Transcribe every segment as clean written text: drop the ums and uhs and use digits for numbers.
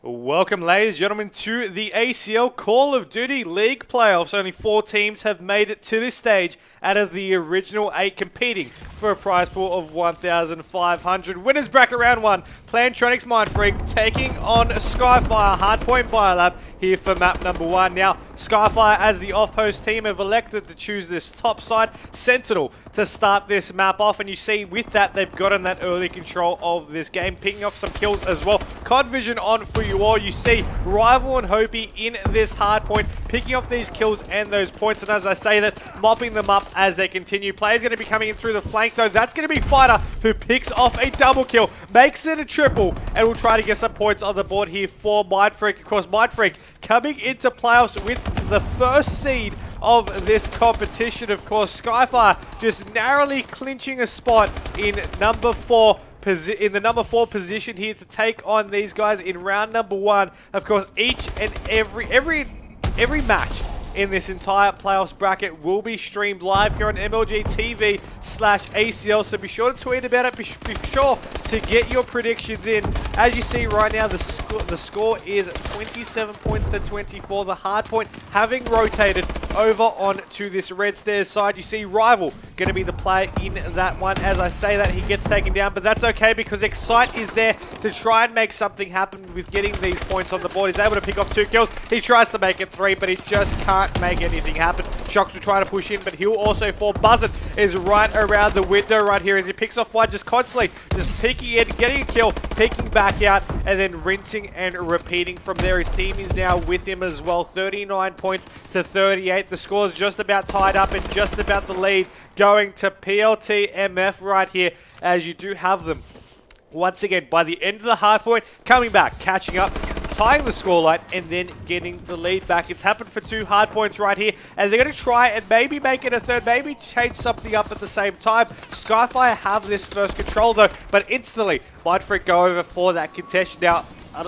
Welcome, ladies and gentlemen, to the ACL Call of Duty League playoffs. Only 4 teams have made it to this stage out of the original 8 competing for a prize pool of 1,500. Winners bracket round 1, Plantronics.Mindfreak taking on Skyfire, Hardpoint Biolab here for map number 1. Now, Skyfire as the off-host team have elected to choose this top side, Sentinel, to start this map off. And you see with that, they've gotten that early control of this game, picking up some kills as well. CoD vision on for you all. You see Rival and Hopi in this hard point, picking off these kills and those points, and as I say that, mopping them up as they continue. Players going to be coming in through the flank though. That's going to be Fighter, who picks off a double kill, makes it a triple, and will try to get some points on the board here for Mindfreak. Of course, Mindfreak coming into playoffs with the first seed of this competition. Of course, Skyfire just narrowly clinching a spot in number 4 in the number 4 position here to take on these guys in round number 1. Of course, each and every match in this entire playoffs bracket will be streamed live here on MLG TV/ACL, so be sure to tweet about it. Be sure to get your predictions in. As you see right now, the score is 27 points to 24. The hard point having rotated over onto this red stairs side. You see Rival going to be the player in that one. As I say that, he gets taken down, but that's okay because Excite is there to try and make something happen with getting these points on the board. He's able to pick off 2 kills. He tries to make it 3, but he just can't make anything happen. Shocks will try to push in, but he'll also fall. Buzzard is right around the window right here as he picks off one, just constantly just peeking in, getting a kill, peeking back out, and then rinsing and repeating from there. His team is now with him as well. 39 points to 38. The score is just about tied up and just about the lead going to PLTMF right here, as you do have them once again by the end of the hard point, coming back, catching up, tying the scoreline, and then getting the lead back. It's happened for 2 hard points right here, and they're going to try and maybe make it a third, maybe change something up at the same time. Skyfire have this first control though, but instantly Mindfreak go over for that contestation. Now,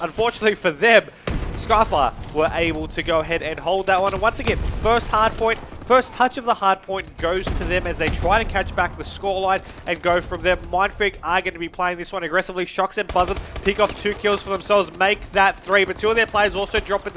unfortunately for them, Skyfire were able to go ahead and hold that one. And once again, first touch of the hard point goes to them as they try to catch back the scoreline and go from there. Mindfreak are going to be playing this one aggressively. Shocks and Buzzard pick off 2 kills for themselves, make that 3. But 2 of their players also drop in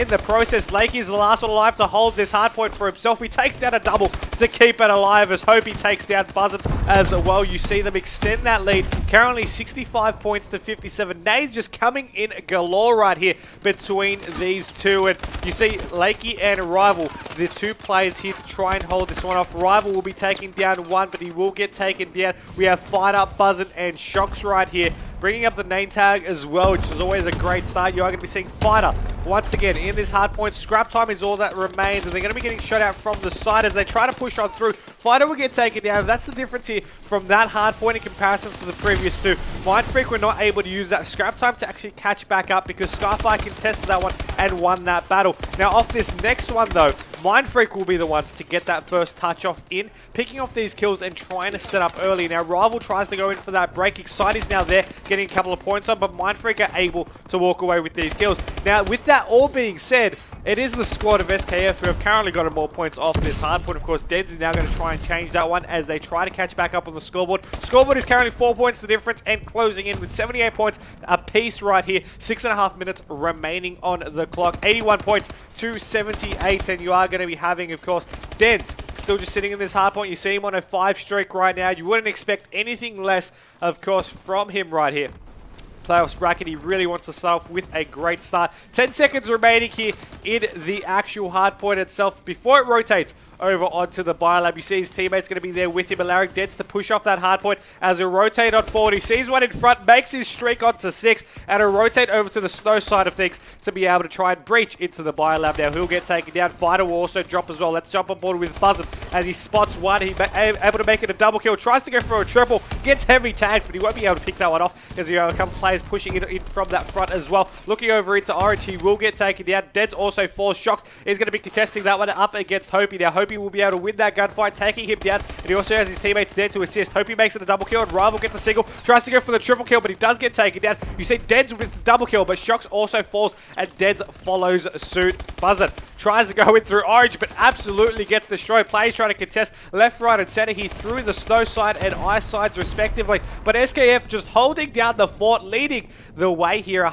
the process. Lakey is the last one alive to hold this hard point for himself. He takes down a double to keep it alive as Hopi takes down Buzzard as well. You see them extend that lead. Currently 65 points to 57. Nades just coming in galore right here between these two. And you see Lakey and Rival, the 2 players here to try and hold this one off. Rival will be taking down 1, but he will get taken down. We have Fighter, Buzzard, and Shocks right here, bringing up the name tag as well, which is always a great start. You are going to be seeing Fighter once again in this hard point. Scrap time is all that remains, and they're going to be getting shot out from the side as they try to push on through. Fighter will get taken down. That's the difference here from that hard point in comparison to the previous 2. Mindfreak were not able to use that scrap time to actually catch back up because Skyfire contested that one and won that battle. Now off this next one though, Mindfreak will be the ones to get that first touch off in, picking off these kills and trying to set up early. Now Rival tries to go in for that break. Excite is now there, getting a couple of points on, but Mindfreak are able to walk away with these kills. Now with that all being said, it is the squad of SKF who have currently gotten more points off this hard point. Of course, Deds is now going to try and change that one as they try to catch back up on the scoreboard. Scoreboard is currently 4 points the difference and closing in with 78 points apiece right here. 6.5 minutes remaining on the clock. 81 points to 78, and you are going to be having, of course, Dens still just sitting in this hard point. You see him on a 5 streak right now. You wouldn't expect anything less, of course, from him right here. Playoffs bracket, he really wants to start off with a great start. 10 seconds remaining here in the actual hard point itself before it rotates over onto the Biolab. You see his teammates going to be there with him, allowing Dents to push off that hard point as he rotate on forward. He sees one in front, makes his streak onto 6, and a rotate over to the snow side of things to be able to try and breach into the Biolab. Now he'll get taken down. Fighter will also drop as well. Let's jump on board with Buzzard as he spots one. He's able to make it a double kill. Tries to go for a triple. Gets heavy tags, but he won't be able to pick that one off because you have a couple players pushing it in from that front as well. Looking over into Orange, he will get taken down. Dents also falls. Shocks is going to be contesting that one up against Hopi. Now Hopi Hopey will be able to win that gunfight, taking him down. And he also has his teammates there to assist. Hopey makes it a double kill, and Rival gets a single. Tries to go for the triple kill, but he does get taken down. You see Deads with the double kill, but Shocks also falls, and Deads follows suit. Buzzin tries to go in through Orange, but absolutely gets destroyed. Players trying to contest left, right, and center here through the snow side and ice sides respectively. But SKF just holding down the fort, leading the way here.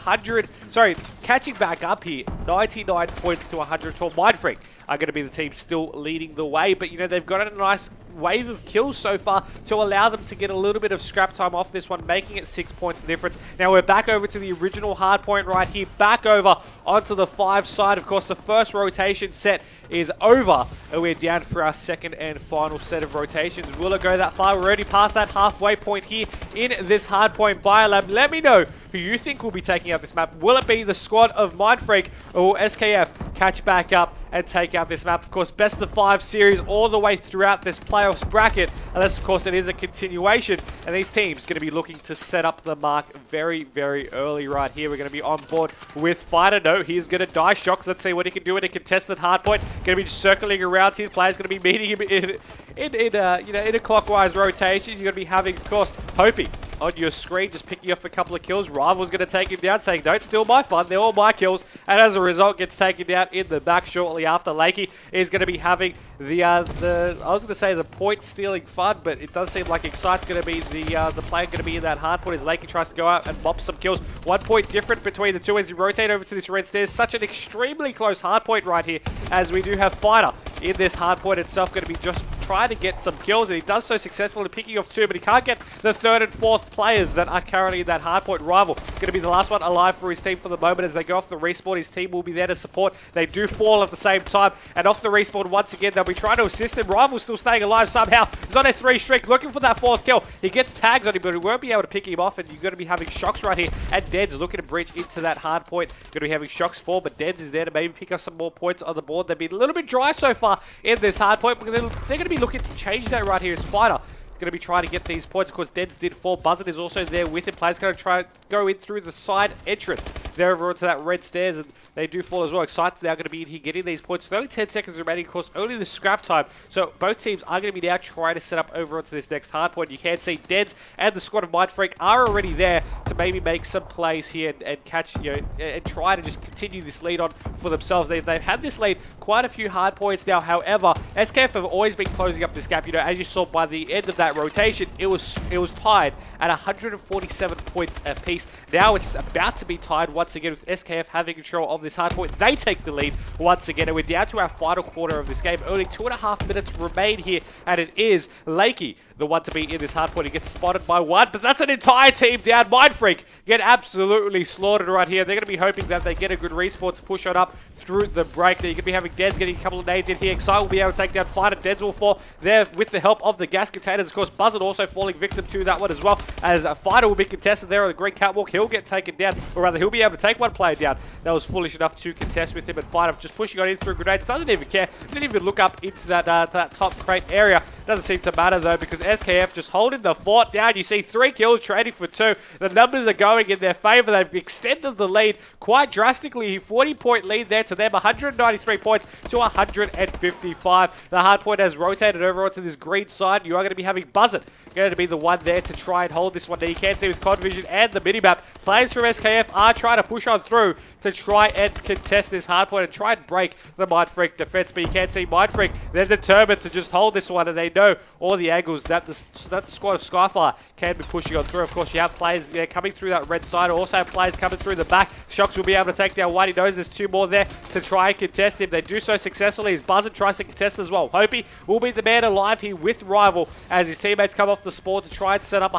Catching back up here. 99 points to 112. Mindfreak are going to be the team still leading the way, but you know, they've got a nice wave of kills so far to allow them to get a little bit of scrap time off this one, making it 6 points difference. Now we're back over to the original hard point right here, back over onto the 5 side. Of course, the first rotation set is over, and we're down for our second and final set of rotations. Will it go that far? We're already past that halfway point here in this hard point biolab. Let me know who you think will be taking out this map. Will it be the squad of Mindfreak, or will SKF catch back up and take out this map? Of course, best of 5 series all the way throughout this playoffs bracket, unless of course it is a continuation, and these teams going to be looking to set up the mark very, very early right here. We're going to be on board with Fighter. No, he's going to die. Shocks, let's see what he can do in a contested hardpoint. Going to be just circling around here. Players going to be meeting him in a clockwise rotation. You're going to be having, of course, Hopey on your screen, just picking off a couple of kills. Rival's going to take him down, saying, don't steal my fun, they're all my kills. And as a result, gets taken down in the back shortly after. Lakey is going to be having I was going to say the point stealing fun, but it does seem like Excite's going to be the player going to be in that hard point as Lakey tries to go out and mop some kills. 1 point different between the two as you rotate over to this red stairs. Such an extremely close hard point right here, as we do have Fighter in this hard point itself, going to be just trying to get some kills, and he does so successfully, picking off 2, but he can't get the 3rd and 4th players that are currently in that hardpoint. Rival going to be the last one alive for his team for the moment. As they go off the respawn, his team will be there to support. They do fall at the same time, and off the respawn once again, they'll be trying to assist him. Rival still staying alive somehow. He's on a 3 streak, looking for that 4th kill. He gets tags on him, but he won't be able to pick him off, and you're going to be having Shocks right here, and Deads looking to breach into that hardpoint. Going to be having Shocks fall, but Deads is there to maybe pick up some more points on the board. They've been a little bit dry so far in this hardpoint, but they're going to be looking to change that right here as Fighter going to be trying to get these points. Of course, Deads did fall. Buzzard is also there with him. Players going to try to go in through the side entrance there over onto that red stairs, and they do fall as well. Excited now going to be in here getting these points with only 10 seconds remaining. Of course, only the scrap time. So both teams are going to be now trying to set up over onto this next hard point. You can see Deads and the squad of Mindfreak are already there to maybe make some plays here and catch, and try to just continue this lead on for themselves. They've had this lead quite a few hard points now. However, SKF have always been closing up this gap. As you saw by the end of that rotation, it was tied at 147 points apiece. Now it's about to be tied once again with SKF having control of this hard point. They take the lead once again, and we're down to our final quarter of this game. Only 2.5 minutes remain here, and it is Lakey, the one to be in this hard point. He gets spotted by 1, but that's an entire team down. Mindfreak get absolutely slaughtered right here. They're going to be hoping that they get a good respawn to push on up through the break. There, you're going to be having Deads getting a couple of nades in here. Excite will be able to take down Fighter. Deads will fall there with the help of the gas containers. Of course, Buzzard also falling victim to that one as well, as a Fighter will be contested there on the green catwalk. He'll get taken down, or rather he'll be able to take one player down that was foolish enough to contest with him, and Fighter just pushing on in through grenades. Doesn't even care. Didn't even look up into that top crate area. Doesn't seem to matter though, because SKF just holding the fort down. You see 3 kills trading for 2. The numbers are going in their favor. They've extended the lead quite drastically. 40-point lead there to them. 193 points to 155. The hard point has rotated over onto this green side. You are going to be having Buzzard going to be the one there to try and hold this one. Now you can see with CoD vision and the minimap, players from SKF are trying to push on through to try and contest this hardpoint and try and break the Mindfreak defense. But you can see Mindfreak, they're determined to just hold this one, and they know all the angles that the squad of Skyfire can be pushing on through. Of course, you have players there coming through that red side. Also have players coming through the back. Shocks will be able to take down one. He knows there's 2 more there to try and contest him. They do so successfully as Buzzard tries to contest as well. Hopey will be the man alive here with Rival as his teammates come off the spawn to try and set up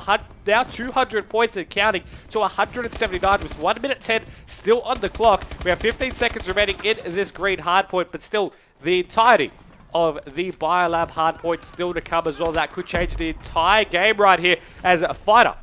now 200 points and counting to 179 with 1 minute 10 still on the clock. We have 15 seconds remaining in this green hardpoint, but still the entirety of the Biolab hardpoint still to come as well. That could change the entire game right here, as a Fighter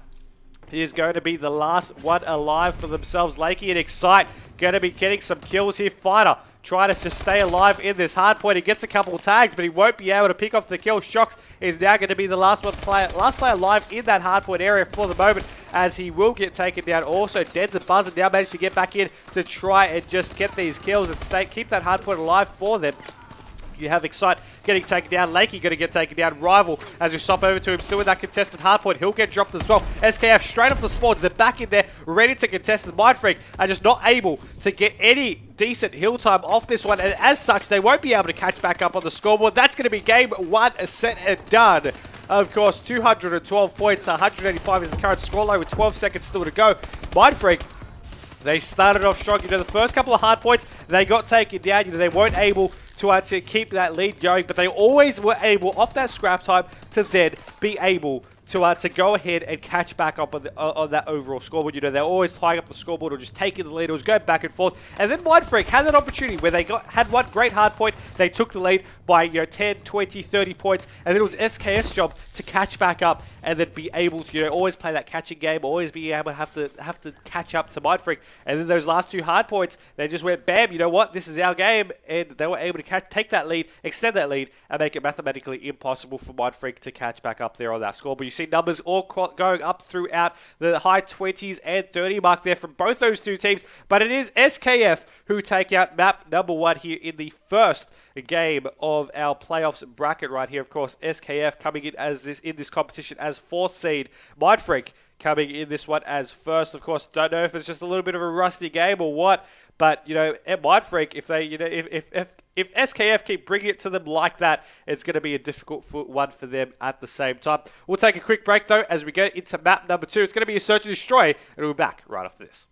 is going to be the last one alive for themselves. Lakey and Excite going to be getting some kills here. Fighter trying to just stay alive in this hard point. He gets a couple of tags, but he won't be able to pick off the kill. Shocks is now going to be the last player alive in that hard point area for the moment, as he will get taken down. Also, Deads and Buzzard now managed to get back in to try and just get these kills and keep that hard point alive for them. You have Excite getting taken down. Lakey going to get taken down. Rival, as we swap over to him, still with that contested hardpoint. He'll get dropped as well. SKF straight off the spawns. They're back in there, ready to contest. The Mindfreak are just not able to get any decent hill time off this one. And as such, they won't be able to catch back up on the scoreboard. That's going to be game 1 set and done. Of course, 212 points. 185 is the current scoreline with 12 seconds still to go. Mindfreak, they started off strong. You know, the first couple of hard points, they got taken down. You know, they weren't able to keep that lead going, but they always were able, off that scrap time, to then be able to go ahead and catch back up on that overall scoreboard. You know, they're always tying up the scoreboard or just taking the lead. It was going back and forth. And then Mindfreak had that opportunity where they had one great hard point. They took the lead by, you know, 10, 20, 30 points. And then it was SKF's job to catch back up and then be able to, you know, always play that catching game, always be able to have to catch up to Mindfreak. And then those last 2 hard points, they just went, bam, you know what, this is our game. And they were able to take that lead, extend that lead, and make it mathematically impossible for Mindfreak to catch back up there on that score. But you see numbers all going up throughout the high 20s and 30 mark there from both those two teams. But it is SKF who take out map number 1 here in the first game of our playoffs bracket right here. Of course, SKF coming in in this competition as 4th seed. Mindfreak coming in this one as 1st. Of course, don't know if it's just a little bit of a rusty game or what, but you know, at Mindfreak, if they, you know, if SKF keep bringing it to them like that, it's going to be a difficult one for them at the same time. We'll take a quick break though as we get into map number 2. It's going to be a search and destroy, and we'll be back right after this.